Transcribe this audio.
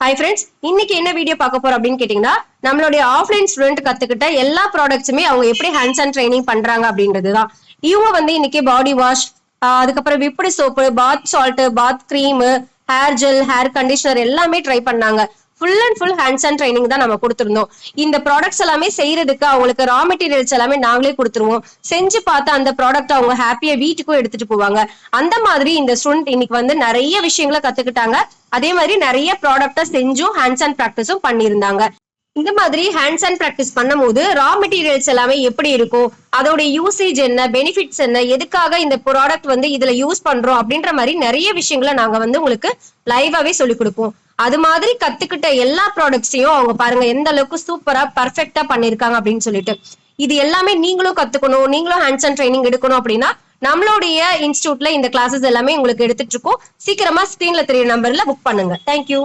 Hi friends, இன்னைக்கு என்ன video பார்க்க போறோம் அப்படின்னு கேட்டீங்கன்னா, நம்மளுடைய ஆஃப்லைன் ஸ்டூடெண்ட் கத்துக்கிட்ட எல்லா ப்ராடக்ட்ஸுமே அவங்க எப்படி ஹேண்ட்ஸ் அண்ட் ட்ரைனிங் பண்றாங்க அப்படின்றதுதான். இவங்க இன்னைக்கு பாடி வாஷ், அதுக்கப்புறம் விப்புடு soap, bath salt, bath cream, hair gel, hair conditioner எல்லாமே ட்ரை பண்ணாங்க. Full and full hands and training தான் நம்ம கொடுத்துருந்தோம். இந்த ப்ராடக்ட்ஸ் எல்லாமே செய்யறதுக்கு அவங்களுக்கு ரா மெட்டீரியல்ஸ் எல்லாமே நாங்களே கொடுத்துருவோம். செஞ்சு பார்த்து அந்த ப்ராடக்ட் அவங்க ஹாப்பியா வீட்டுக்கும் எடுத்துட்டு போவாங்க. அந்த மாதிரி இந்த ஸ்டூடெண்ட் இன்னைக்கு நிறைய விஷயங்களை கத்துக்கிட்டாங்க. அதே மாதிரி நிறைய ப்ராடக்டா செஞ்சும் ஹேண்ட்ஸ் அண்ட் ப்ராக்டிஸும் பண்ணியிருந்தாங்க. இந்த மாதிரி ஹேண்ட்ஸ் அண்ட் ப்ராக்டிஸ் பண்ணும்போது ரா மெட்டீரியல்ஸ் எல்லாமே எப்படி இருக்கும், அதோட யூசேஜ் என்ன, பெனிஃபிட்ஸ் என்ன, எதுக்காக இந்த ப்ராடக்ட் இதுல யூஸ் பண்றோம் அப்படின்ற மாதிரி நிறைய விஷயங்களை நாங்க உங்களுக்கு லைவாவே சொல்லி கொடுப்போம். அது மாதிரி கத்துக்கிட்ட எல்லா ப்ராடக்ட்ஸையும் அவங்க பாருங்க எந்த அளவுக்கு சூப்பரா பர்ஃபெக்டா பண்ணிருக்காங்க அப்படின்னு சொல்லிட்டு. இது எல்லாமே நீங்களும் கத்துக்கணும், நீங்களும் ஹேண்ட்ஸ் அண்ட் ட்ரைனிங் எடுக்கணும் அப்படின்னா நம்மளுடைய இன்ஸ்டியூட்ல இந்த கிளாஸஸ் எல்லாமே உங்களுக்கு எடுத்துட்டு இருக்கோம். சீக்கிரமா ஸ்கிரீன்ல தெரிய நம்பர்ல புக் பண்ணுங்க. தேங்க்யூ.